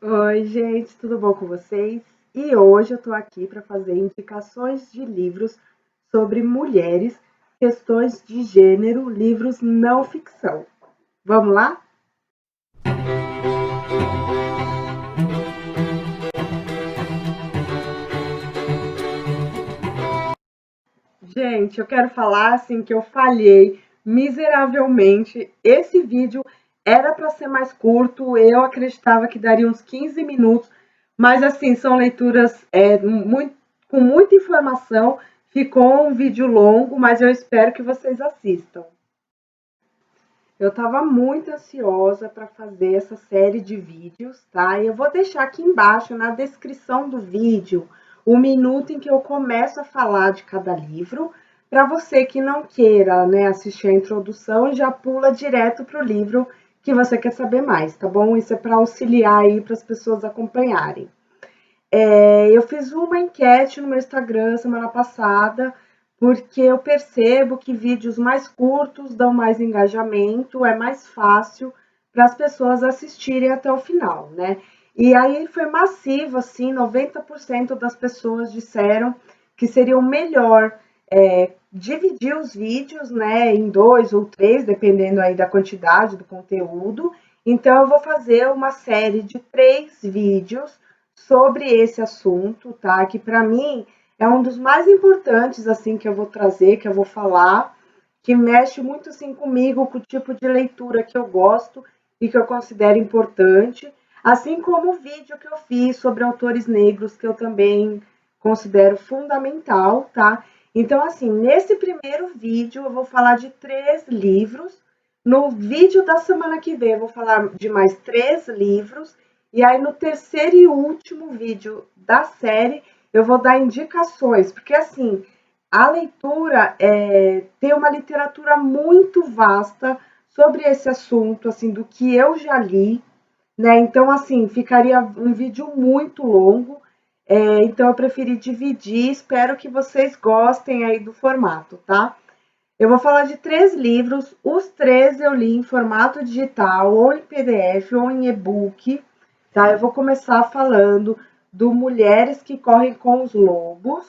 Oi, gente, tudo bom com vocês? E hoje eu tô aqui para fazer indicações de livros sobre mulheres, questões de gênero, livros não ficção. Vamos lá? Gente, eu quero falar assim que eu falhei miseravelmente. Esse vídeo era para ser mais curto, eu acreditava que daria uns 15 minutos, mas assim, são leituras com muita informação. Ficou um vídeo longo, mas eu espero que vocês assistam. Eu estava muito ansiosa para fazer essa série de vídeos, tá? E eu vou deixar aqui embaixo na descrição do vídeo o minuto em que eu começo a falar de cada livro, para você que não queira, né, assistir a introdução e já pula direto para o livro que você quer saber mais, tá bom? Isso é para auxiliar aí para as pessoas acompanharem. Eu fiz uma enquete no meu Instagram semana passada, porque eu percebo que vídeos mais curtos dão mais engajamento, é mais fácil para as pessoas assistirem até o final, né? E aí foi massivo, assim, 90% das pessoas disseram que seria o melhor dividir os vídeos, né, em 2 ou 3, dependendo aí da quantidade do conteúdo. Então, eu vou fazer uma série de 3 vídeos sobre esse assunto, tá? Que para mim é um dos mais importantes assim que eu vou trazer, que eu vou falar, que mexe muito assim comigo, com o tipo de leitura que eu gosto e que eu considero importante, assim como o vídeo que eu fiz sobre autores negros que eu também considero fundamental, tá? Então assim, nesse primeiro vídeo eu vou falar de 3 livros. No vídeo da semana que vem eu vou falar de mais 3 livros e aí, no terceiro e último vídeo da série, eu vou dar indicações, porque assim, a leitura tem uma literatura muito vasta sobre esse assunto, assim, do que eu já li, né? Então, assim, ficaria um vídeo muito longo, então eu preferi dividir, espero que vocês gostem aí do formato, tá? Eu vou falar de 3 livros, os 3 eu li em formato digital, ou em PDF, ou em e-book, tá? Eu vou começar falando do Mulheres que Correm com os Lobos.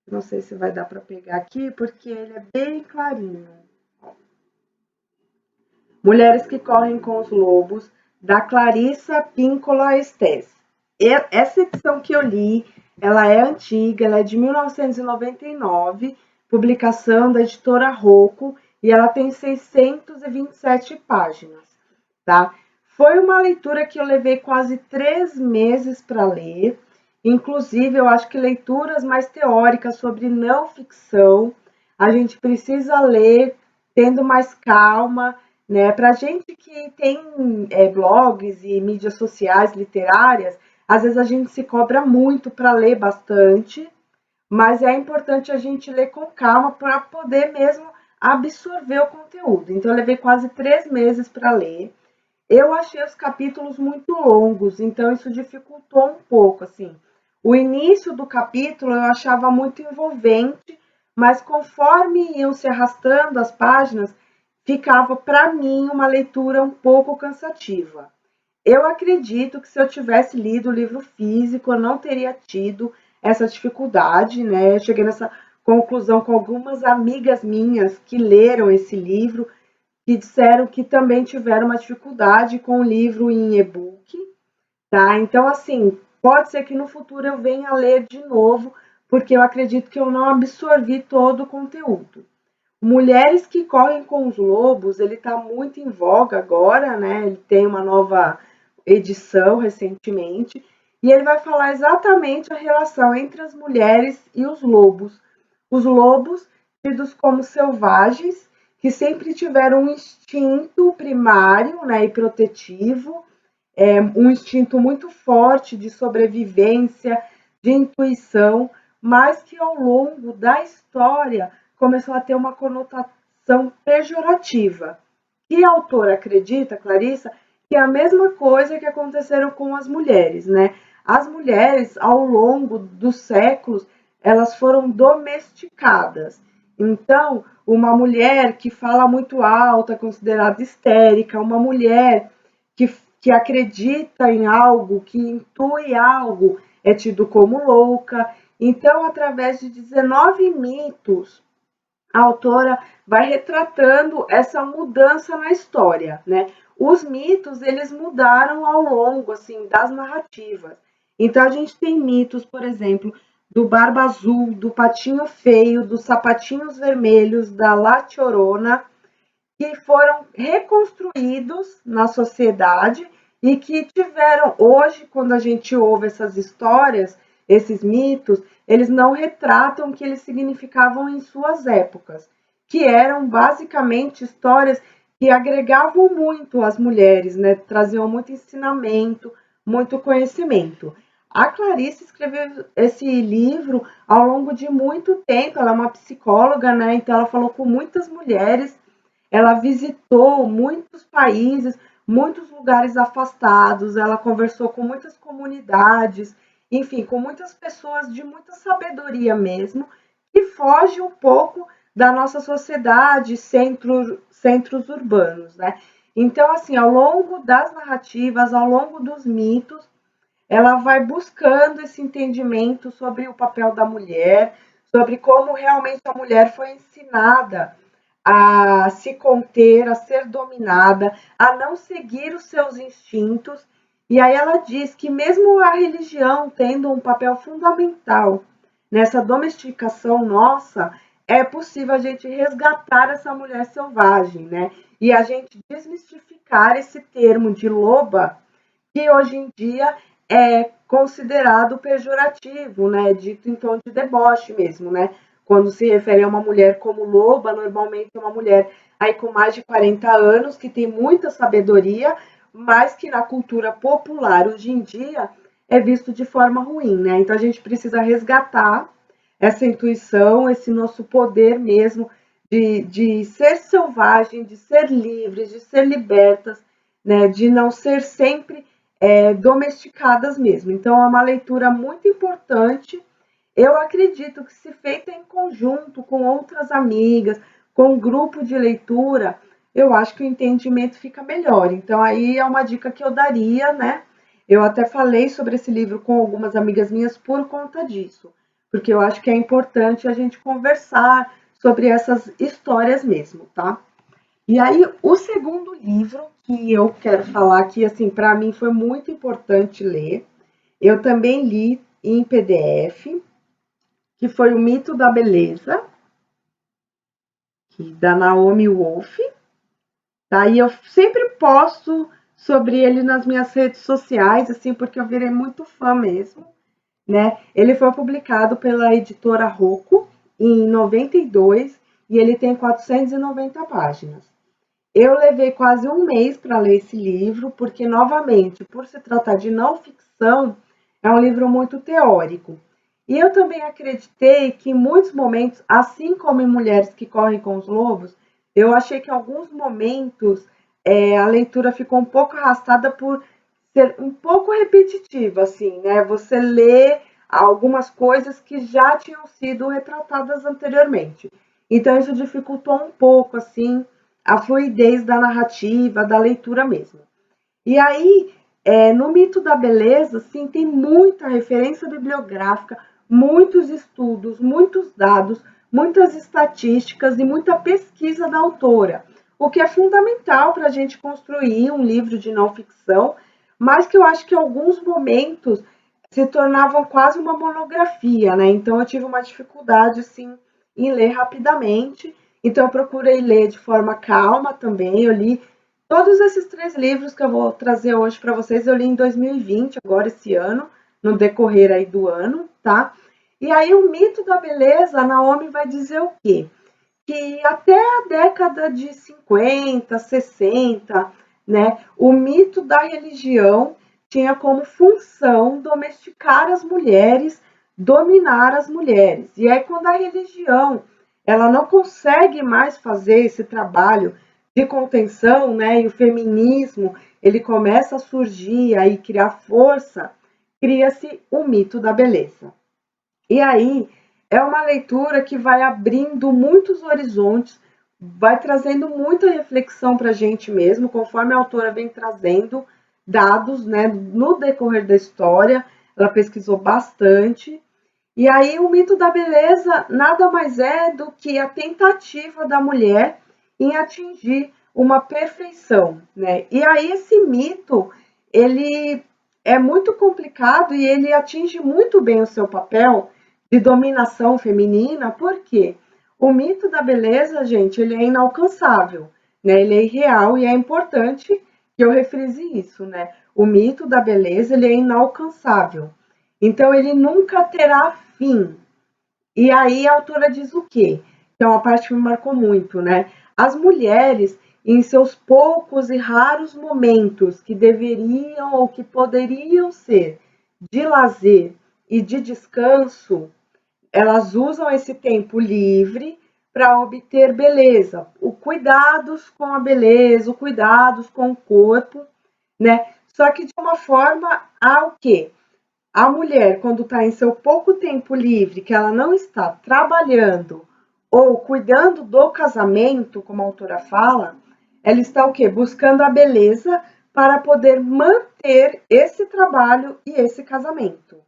Não sei se vai dar para pegar aqui, porque ele é bem clarinho. Mulheres que Correm com os Lobos, da Clarissa Píncola Estés. Essa edição que eu li, ela é antiga, ela é de 1999, publicação da editora Rocco, e ela tem 627 páginas, tá? Foi uma leitura que eu levei quase 3 meses para ler. Inclusive, eu acho que leituras mais teóricas sobre não ficção, a gente precisa ler tendo mais calma, né? Para gente que tem blogs e mídias sociais literárias, às vezes a gente se cobra muito para ler bastante, mas é importante a gente ler com calma para poder mesmo absorver o conteúdo. Então, eu levei quase 3 meses para ler. Eu achei os capítulos muito longos, então isso dificultou um pouco, assim. O início do capítulo eu achava muito envolvente, mas conforme iam se arrastando as páginas, ficava para mim uma leitura um pouco cansativa. Eu acredito que se eu tivesse lido o livro físico, eu não teria tido essa dificuldade, né? Eu cheguei nessa conclusão com algumas amigas minhas que leram esse livro que disseram que também tiveram uma dificuldade com o livro em e-book, tá? Então, assim, pode ser que no futuro eu venha a ler de novo, porque eu acredito que eu não absorvi todo o conteúdo. Mulheres que Correm com os Lobos, ele está muito em voga agora, né? Ele tem uma nova edição recentemente, e ele vai falar exatamente a relação entre as mulheres e os lobos. Os lobos, tidos como selvagens, que sempre tiveram um instinto primário, né, e protetivo, um instinto muito forte de sobrevivência, de intuição, mas que ao longo da história começou a ter uma conotação pejorativa. E a autora acredita, Clarissa, que é a mesma coisa que aconteceram com as mulheres, né? As mulheres, ao longo dos séculos, elas foram domesticadas. Então, uma mulher que fala muito alta, considerada histérica, uma mulher que que acredita em algo, que intui algo, é tido como louca. Então, através de 19 mitos, a autora vai retratando essa mudança na história, né? Os mitos, eles mudaram ao longo, assim, das narrativas. Então, a gente tem mitos, por exemplo, do Barba Azul, do Patinho Feio, dos Sapatinhos Vermelhos, da La Chorona, que foram reconstruídos na sociedade e que tiveram, hoje, quando a gente ouve essas histórias, esses mitos, eles não retratam o que eles significavam em suas épocas, que eram basicamente histórias que agregavam muito às mulheres, né? Traziam muito ensinamento, muito conhecimento. A Clarice escreveu esse livro ao longo de muito tempo, ela é uma psicóloga, né? Então ela falou com muitas mulheres, ela visitou muitos países, muitos lugares afastados, ela conversou com muitas comunidades, enfim, com muitas pessoas de muita sabedoria mesmo, que foge um pouco da nossa sociedade, centros urbanos, né? Então, assim, ao longo das narrativas, ao longo dos mitos, ela vai buscando esse entendimento sobre o papel da mulher, sobre como realmente a mulher foi ensinada a se conter, a ser dominada, a não seguir os seus instintos. E aí ela diz que mesmo a religião tendo um papel fundamental nessa domesticação nossa, é possível a gente resgatar essa mulher selvagem, né? E a gente desmistificar esse termo de loba, que hoje em dia é considerado pejorativo, né? Dito em tom de deboche mesmo, né? Quando se refere a uma mulher como loba, normalmente é uma mulher aí com mais de 40 anos, que tem muita sabedoria, mas que na cultura popular hoje em dia é visto de forma ruim, né? Então a gente precisa resgatar essa intuição, esse nosso poder mesmo de ser selvagem, de ser livres, de ser libertas, né? De não ser sempre domesticadas mesmo. Então é uma leitura muito importante. Eu acredito que, se feita em conjunto com outras amigas, com um grupo de leitura, eu acho que o entendimento fica melhor. Então, aí é uma dica que eu daria, né? Eu até falei sobre esse livro com algumas amigas minhas por conta disso, porque eu acho que é importante a gente conversar sobre essas histórias mesmo, tá? E aí, o segundo livro que eu quero falar, que, assim, para mim foi muito importante ler, eu também li em PDF, que foi O Mito da Beleza, da Naomi Wolf. Tá? E eu sempre posto sobre ele nas minhas redes sociais, assim, porque eu virei muito fã mesmo, né? Ele foi publicado pela editora Rocco em 92 e ele tem 490 páginas. Eu levei quase um mês para ler esse livro, porque, novamente, por se tratar de não ficção, é um livro muito teórico. E eu também acreditei que, em muitos momentos, assim como em Mulheres que Correm com os Lobos, eu achei que, em alguns momentos, a leitura ficou um pouco arrastada por ser um pouco repetitiva, assim, né? Você lê algumas coisas que já tinham sido retratadas anteriormente. Então, isso dificultou um pouco, assim, a fluidez da narrativa, da leitura mesmo. E aí, no Mito da Beleza, sim, tem muita referência bibliográfica, muitos estudos, muitos dados, muitas estatísticas e muita pesquisa da autora, o que é fundamental para a gente construir um livro de não ficção, mas que eu acho que em alguns momentos se tornavam quase uma monografia, né? Então eu tive uma dificuldade, assim, em ler rapidamente, então eu procurei ler de forma calma também, eu li todos esses três livros que eu vou trazer hoje para vocês, eu li em 2020, agora esse ano, no decorrer aí do ano, tá? E aí o Mito da Beleza, a Naomi vai dizer o quê? Que até a década de 50, 60, né, o mito da religião tinha como função domesticar as mulheres, dominar as mulheres. E aí, quando a religião ela não consegue mais fazer esse trabalho de contenção, né, e o feminismo ele começa a surgir, aí criar força, cria-se o mito da beleza. E aí é uma leitura que vai abrindo muitos horizontes, vai trazendo muita reflexão para a gente mesmo, conforme a autora vem trazendo, dados, né, no decorrer da história, ela pesquisou bastante. E aí o mito da beleza nada mais é do que a tentativa da mulher em atingir uma perfeição, né? E aí esse mito, ele é muito complicado e ele atinge muito bem o seu papel de dominação feminina, porque o mito da beleza, gente, ele é inalcançável, né? Ele é irreal e é importante que eu refrise isso, né? O mito da beleza, ele é inalcançável. Então ele nunca terá fim. E aí a autora diz o quê? Que é uma parte que me marcou muito, né? As mulheres, em seus poucos e raros momentos que deveriam ou que poderiam ser de lazer e de descanso, elas usam esse tempo livre para obter beleza, o cuidados com a beleza, o cuidados com o corpo, né? Só que de uma forma a o quê? A mulher, quando está em seu pouco tempo livre, que ela não está trabalhando ou cuidando do casamento, como a autora fala, ela está o quê? Buscando a beleza para poder manter esse trabalho e esse casamento.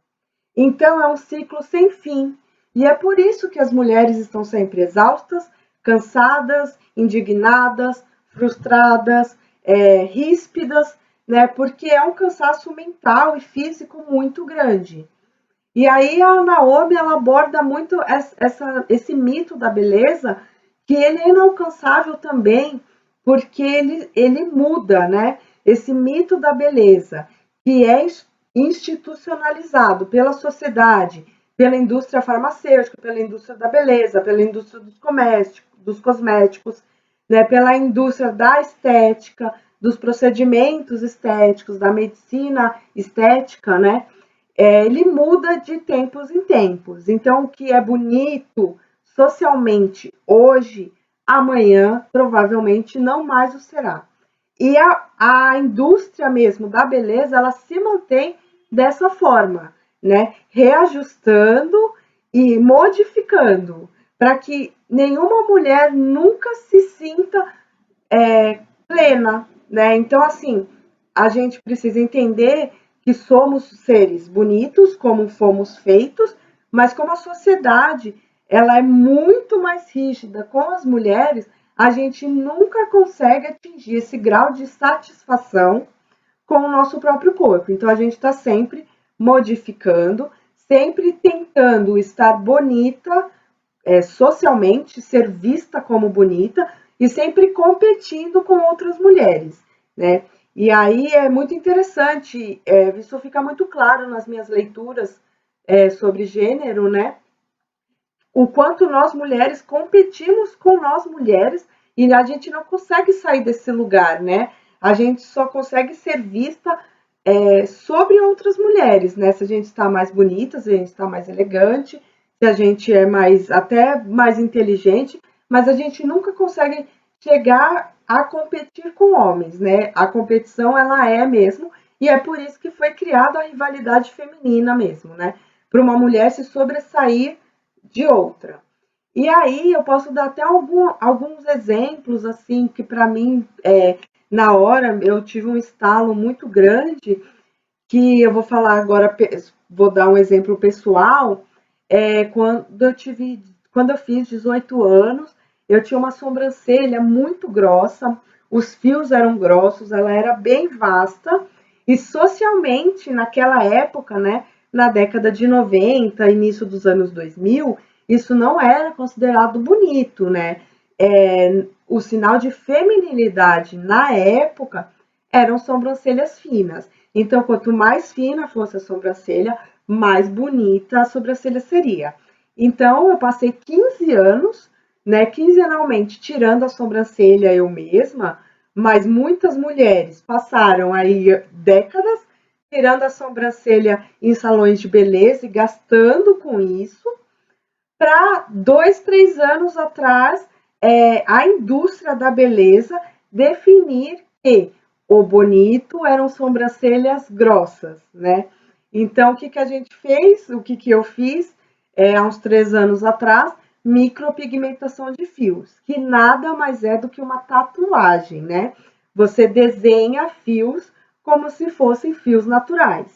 Então é um ciclo sem fim. E é por isso que as mulheres estão sempre exaustas, cansadas, indignadas, frustradas, ríspidas, né? Porque é um cansaço mental e físico muito grande. E aí a Naomi ela aborda muito esse mito da beleza, que ele é inalcançável também, porque ele muda, né? Esse mito da beleza, que é institucionalizado pela sociedade, pela indústria farmacêutica, pela indústria da beleza, pela indústria dos cosméticos, né? Pela indústria da estética, dos procedimentos estéticos, da medicina estética, né? Ele muda de tempos em tempos. Então, o que é bonito socialmente hoje, amanhã provavelmente não mais o será. E a indústria mesmo da beleza, ela se mantém dessa forma, né? Reajustando e modificando para que nenhuma mulher nunca se sinta plena, né? Então, assim, a gente precisa entender que somos seres bonitos, como fomos feitos, mas como a sociedade ela é muito mais rígida com as mulheres, a gente nunca consegue atingir esse grau de satisfação com o nosso próprio corpo. Então a gente está sempre modificando, sempre tentando estar bonita socialmente, ser vista como bonita e sempre competindo com outras mulheres, né? E aí é muito interessante, isso fica muito claro nas minhas leituras sobre gênero, né? O quanto nós mulheres competimos com nós mulheres e a gente não consegue sair desse lugar, né? A gente só consegue ser vista sobre outras mulheres, né? Se a gente está mais bonita, se a gente está mais elegante, se a gente é mais até mais inteligente, mas a gente nunca consegue chegar a competir com homens, né? A competição ela é mesmo e é por isso que foi criada a rivalidade feminina mesmo, né? Para uma mulher se sobressair de outra. E aí eu posso dar até alguns exemplos assim que para mim na hora eu tive um estalo muito grande que eu vou falar agora, vou dar um exemplo pessoal. Quando eu fiz 18 anos, eu tinha uma sobrancelha muito grossa, os fios eram grossos, ela era bem vasta, e socialmente, naquela época, né, na década de 90, início dos anos 2000, isso não era considerado bonito, né? O sinal de feminilidade na época eram sobrancelhas finas. Então, quanto mais fina fosse a sobrancelha, mais bonita a sobrancelha seria. Então, eu passei 15 anos, né, quinzenalmente, tirando a sobrancelha eu mesma, mas muitas mulheres passaram aí décadas tirando a sobrancelha em salões de beleza e gastando com isso, para 2, 3 anos atrás, a indústria da beleza definir que o bonito eram sobrancelhas grossas, né? Então, o que, que a gente fez? O que, que eu fiz há uns 3 anos atrás? Micropigmentação de fios, que nada mais é do que uma tatuagem, né? Você desenha fios como se fossem fios naturais.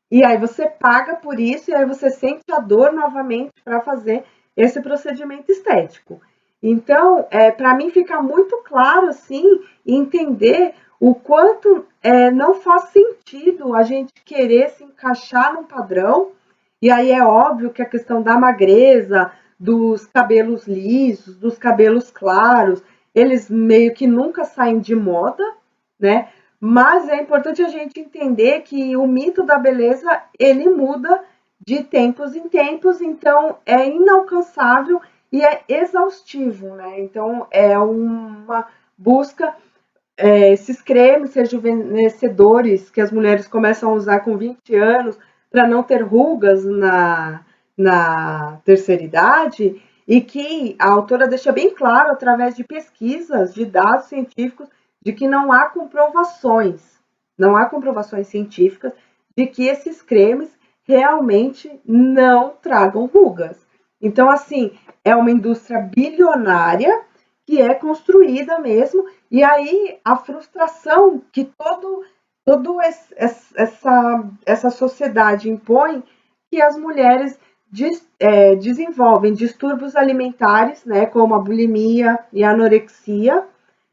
E aí você paga por isso e aí você sente a dor novamente para fazer esse procedimento estético. Então, para mim fica muito claro assim entender o quanto não faz sentido a gente querer se encaixar num padrão. E aí é óbvio que a questão da magreza, dos cabelos lisos, dos cabelos claros, eles meio que nunca saem de moda, né? Mas é importante a gente entender que o mito da beleza, ele muda de tempos em tempos, então é inalcançável e é exaustivo, né? Então é uma busca, esses cremes rejuvenescedores que as mulheres começam a usar com 20 anos para não ter rugas na terceira idade, e que a autora deixa bem claro, através de pesquisas, de dados científicos, de que não há comprovações científicas de que esses cremes realmente não tragam rugas. Então, assim, é uma indústria bilionária que é construída mesmo, e aí a frustração que todo essa sociedade impõe, que as mulheres desenvolvem distúrbios alimentares, né, como a bulimia e a anorexia,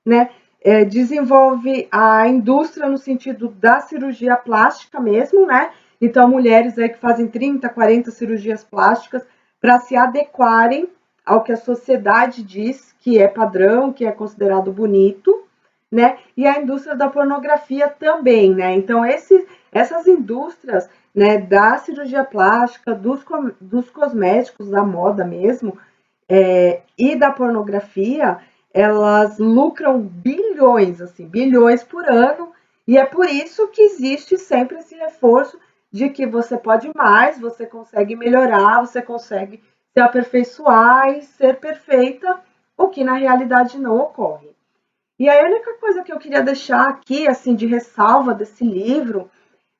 né, desenvolve a indústria no sentido da cirurgia plástica mesmo, né, então mulheres aí que fazem 30, 40 cirurgias plásticas para se adequarem ao que a sociedade diz que é padrão, que é considerado bonito, né? E a indústria da pornografia também, né? Então, essas indústrias, né, da cirurgia plástica, dos cosméticos, da moda mesmo, e da pornografia, elas lucram bilhões, assim, bilhões por ano, e é por isso que existe sempre esse reforço de que você pode mais, você consegue melhorar, você consegue se aperfeiçoar e ser perfeita, o que na realidade não ocorre. E a única coisa que eu queria deixar aqui, assim, de ressalva desse livro,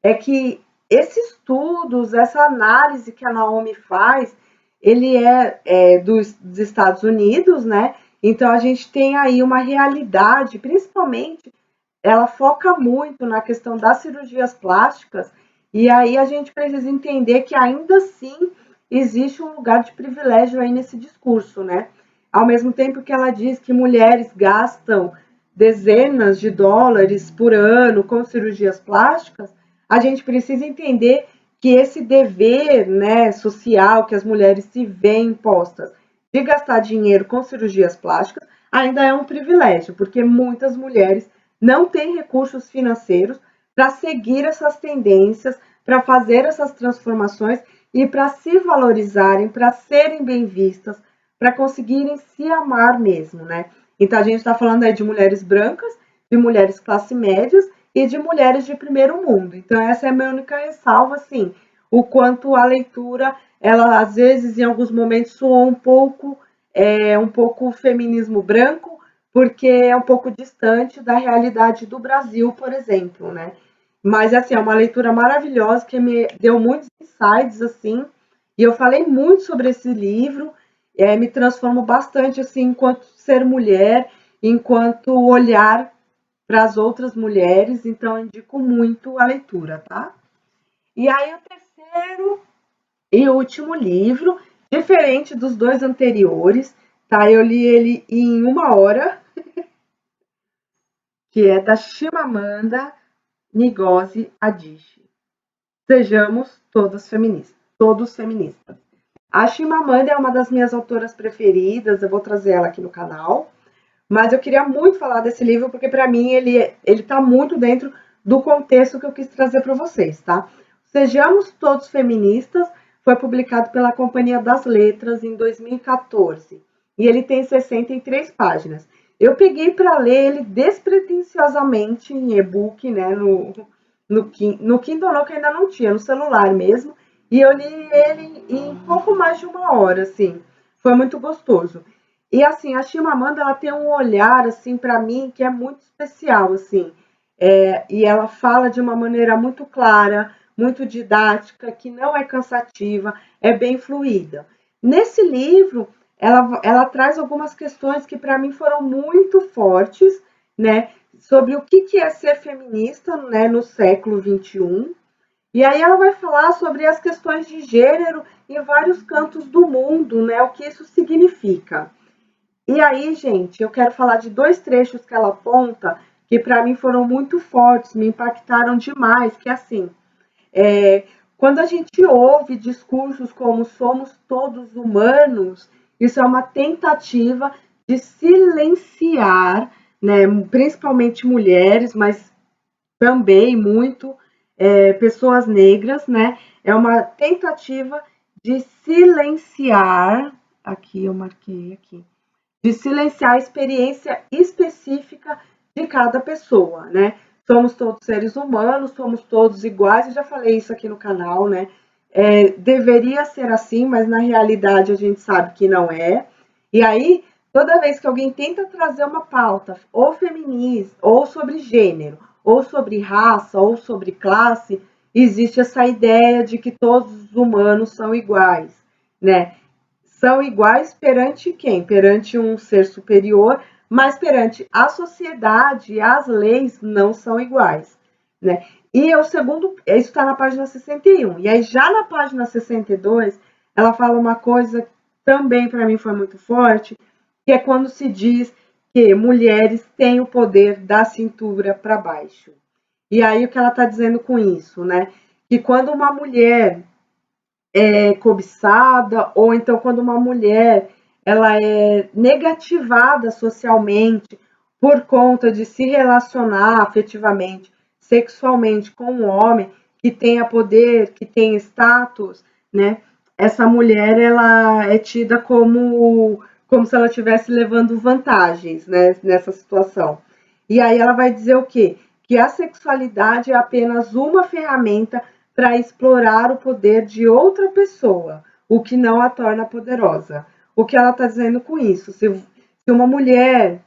é que esses estudos, essa análise que a Naomi faz, ele dos Estados Unidos, né? Então a gente tem aí uma realidade, principalmente, ela foca muito na questão das cirurgias plásticas, e aí a gente precisa entender que ainda assim existe um lugar de privilégio aí nesse discurso, né? Ao mesmo tempo que ela diz que mulheres gastam dezenas de dólares por ano com cirurgias plásticas, a gente precisa entender que esse dever, né, social que as mulheres se veem impostas de gastar dinheiro com cirurgias plásticas ainda é um privilégio, porque muitas mulheres não têm recursos financeiros para seguir essas tendências, para fazer essas transformações e para se valorizarem, para serem bem vistas, para conseguirem se amar mesmo, né? Então a gente está falando aí de mulheres brancas, de mulheres classe médias e de mulheres de primeiro mundo. Então essa é a minha única ressalva, assim, o quanto a leitura, ela às vezes em alguns momentos soou um pouco feminismo branco, porque é um pouco distante da realidade do Brasil, por exemplo, né? Mas assim, é uma leitura maravilhosa que me deu muitos insights assim, e eu falei muito sobre esse livro, me transformo bastante assim enquanto ser mulher, enquanto olhar para as outras mulheres, então eu indico muito a leitura, tá? E aí o terceiro e último livro, diferente dos dois anteriores, tá? Eu li ele em 1 hora, que é da Chimamanda Ngozi Adichie. Sejamos todos feministas. A Chimamanda é uma das minhas autoras preferidas, eu vou trazer ela aqui no canal, mas eu queria muito falar desse livro porque para mim ele está muito dentro do contexto que eu quis trazer para vocês, tá? Sejamos Todos Feministas foi publicado pela Companhia das Letras em 2014 e ele tem 63 páginas. Eu peguei para ler ele despretensiosamente em e-book, né, no Kindle não, que ainda não tinha, no celular mesmo, e eu li ele em pouco mais de 1 hora, assim, foi muito gostoso. E assim, a Chimamanda, ela tem um olhar, assim, para mim, que é muito especial, assim, e ela fala de uma maneira muito clara, muito didática, que não é cansativa, é bem fluida. Nesse livro, ela traz algumas questões que para mim foram muito fortes, né? sobre o que é ser feminista, né, no século XXI. E aí ela vai falar sobre as questões de gênero em vários cantos do mundo, né, o que isso significa. E aí, gente, eu quero falar de dois trechos que ela aponta que para mim foram muito fortes, me impactaram demais, que é assim, é, quando a gente ouve discursos como somos todos humanos, isso é uma tentativa de silenciar, né, principalmente mulheres, mas também muito pessoas negras, né? É uma tentativa de silenciar, aqui eu marquei aqui, de silenciar a experiência específica de cada pessoa, né? Somos todos seres humanos, somos todos iguais, eu já falei isso aqui no canal, né? Deveria ser assim, mas na realidade a gente sabe que não é. E aí, toda vez que alguém tenta trazer uma pauta, ou feminista, ou sobre gênero, ou sobre raça, ou sobre classe, existe essa ideia de que todos os humanos são iguais, né? São iguais perante quem? Perante um ser superior, mas perante a sociedade e as leis não são iguais, né? E o segundo, isso está na página 61. E aí, já na página 62, ela fala uma coisa que também para mim foi muito forte, que é quando se diz que mulheres têm o poder da cintura para baixo. E aí, o que ela está dizendo com isso, né? Que quando uma mulher cobiçada, ou então quando uma mulher ela é negativada socialmente por conta de se relacionar afetivamente, sexualmente com um homem que tenha poder, que tenha status, né? Essa mulher ela é tida como se ela estivesse levando vantagens, né, nessa situação. E aí ela vai dizer o quê? Que a sexualidade é apenas uma ferramenta para explorar o poder de outra pessoa, o que não a torna poderosa. O que ela está dizendo com isso? Se uma mulher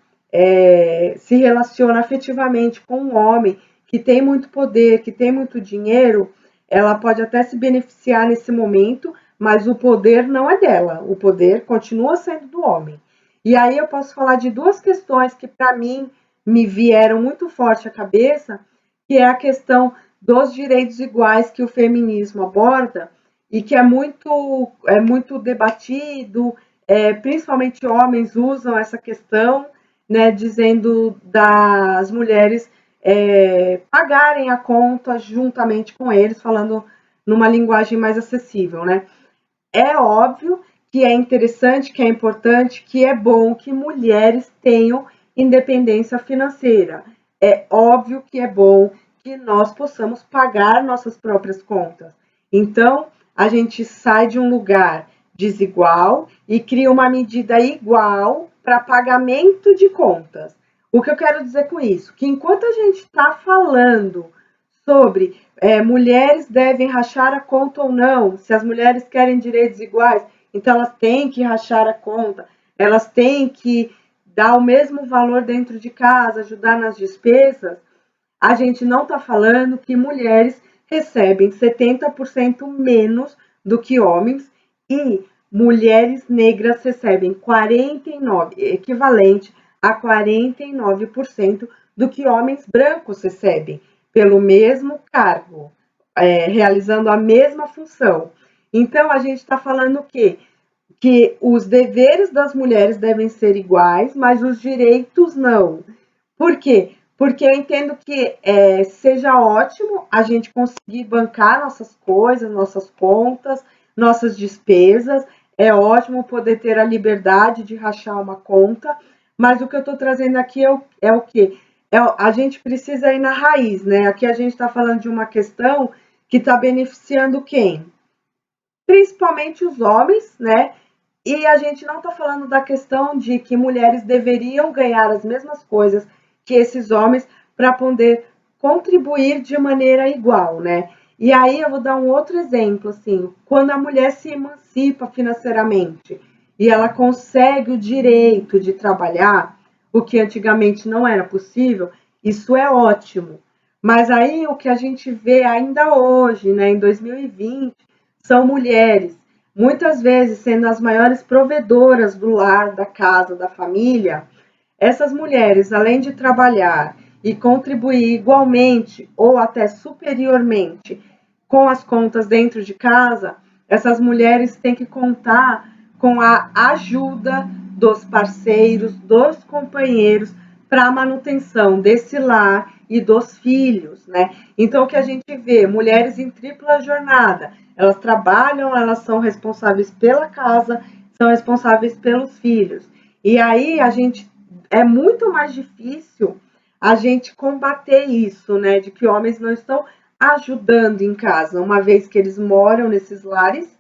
se relaciona afetivamente com um homem que tem muito poder, que tem muito dinheiro, ela pode até se beneficiar nesse momento, mas o poder não é dela, o poder continua sendo do homem. E aí eu posso falar de duas questões que para mim me vieram muito forte à cabeça, que é a questão dos direitos iguais que o feminismo aborda e que é muito debatido, principalmente homens usam essa questão, né, dizendo das mulheres pagarem a conta juntamente com eles, falando numa linguagem mais acessível, né? É óbvio que é interessante, que é importante, que é bom que mulheres tenham independência financeira. É óbvio que é bom que nós possamos pagar nossas próprias contas. Então, a gente sai de um lugar desigual e cria uma medida igual para pagamento de contas. O que eu quero dizer com isso? Que enquanto a gente está falando sobre mulheres devem rachar a conta ou não, se as mulheres querem direitos iguais, então elas têm que rachar a conta, elas têm que dar o mesmo valor dentro de casa, ajudar nas despesas, a gente não está falando que mulheres recebem 70% menos do que homens e mulheres negras recebem 49, equivalente a 49% do que homens brancos recebem pelo mesmo cargo, realizando a mesma função. Então, a gente está falando o quê? Que os deveres das mulheres devem ser iguais, mas os direitos não. Por quê? Porque eu entendo que seja ótimo a gente conseguir bancar nossas coisas, nossas contas, nossas despesas. É ótimo poder ter a liberdade de rachar uma conta, mas o que eu estou trazendo aqui é o quê? A gente precisa ir na raiz, né? Aqui a gente está falando de uma questão que está beneficiando quem? Principalmente os homens, né? E a gente não está falando da questão de que mulheres deveriam ganhar as mesmas coisas que esses homens para poder contribuir de maneira igual, né? E aí eu vou dar um outro exemplo, assim, quando a mulher se emancipa financeiramente e ela consegue o direito de trabalhar, o que antigamente não era possível, isso é ótimo. Mas aí o que a gente vê ainda hoje, né, em 2020, são mulheres, muitas vezes sendo as maiores provedoras do lar, da casa, da família. Essas mulheres, além de trabalhar e contribuir igualmente ou até superiormente com as contas dentro de casa, essas mulheres têm que contar com a ajuda dos parceiros, dos companheiros para a manutenção desse lar e dos filhos, né? Então, o que a gente vê, mulheres em tripla jornada, elas trabalham, elas são responsáveis pela casa, são responsáveis pelos filhos. E aí é muito mais difícil a gente combater isso, né? De que homens não estão ajudando em casa, uma vez que eles moram nesses lares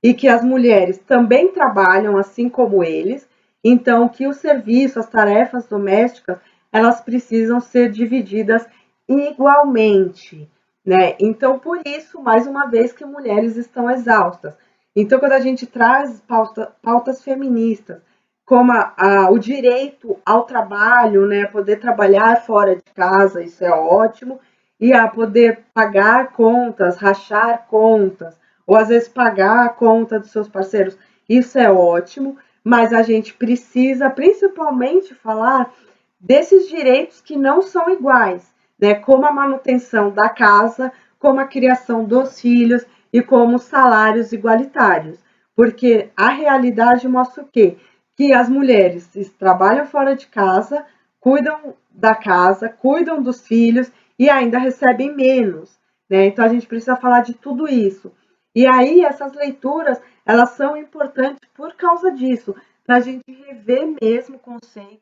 e que as mulheres também trabalham assim como eles, então que o serviço, as tarefas domésticas, elas precisam ser divididas igualmente, né? Então, por isso, mais uma vez, que mulheres estão exaustas. Então, quando a gente traz pautas feministas, como o direito ao trabalho, né? Poder trabalhar fora de casa, isso é ótimo, e a poder pagar contas, rachar contas, ou às vezes pagar a conta dos seus parceiros, isso é ótimo, mas a gente precisa principalmente falar desses direitos que não são iguais, né? Como a manutenção da casa, como a criação dos filhos e como salários igualitários. Porque a realidade mostra o quê? Que as mulheres trabalham fora de casa, cuidam da casa, cuidam dos filhos e ainda recebem menos, né? Então a gente precisa falar de tudo isso. E aí essas leituras, elas são importantes por causa disso, para a gente rever mesmo conceitos,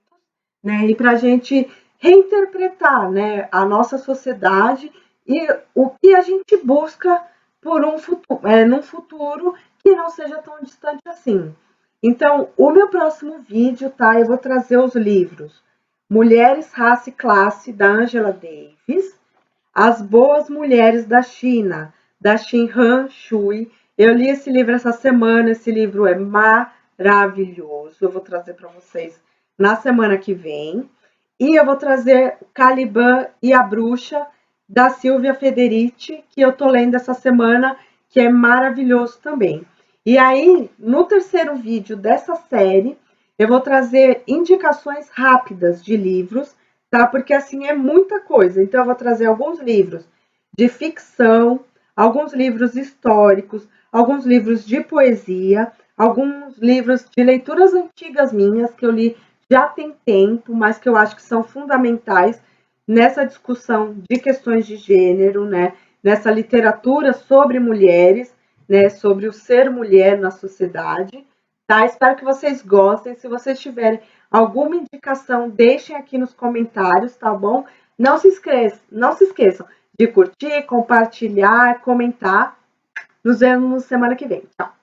né? E para a gente reinterpretar, né, a nossa sociedade e o que a gente busca por um futuro, num futuro que não seja tão distante assim. Então, o meu próximo vídeo, tá? Eu vou trazer os livros Mulheres, Raça e Classe, da Angela Davis, As Boas Mulheres da China, da Xin-Han Shui. Eu li esse livro essa semana, esse livro é maravilhoso. Eu vou trazer para vocês na semana que vem. E eu vou trazer Caliban e a Bruxa, da Silvia Federici, que eu tô lendo essa semana, que é maravilhoso também. E aí, no terceiro vídeo dessa série, eu vou trazer indicações rápidas de livros, tá? Porque assim é muita coisa. Então, eu vou trazer alguns livros de ficção, alguns livros históricos, alguns livros de poesia, alguns livros de leituras antigas minhas que eu li já tem tempo, mas que eu acho que são fundamentais nessa discussão de questões de gênero, né? Nessa literatura sobre mulheres, né? Sobre o ser mulher na sociedade, tá? Espero que vocês gostem. Se vocês tiverem alguma indicação, deixem aqui nos comentários, tá bom? Não se esqueçam de curtir, compartilhar, comentar. Nos vemos semana que vem. Tchau!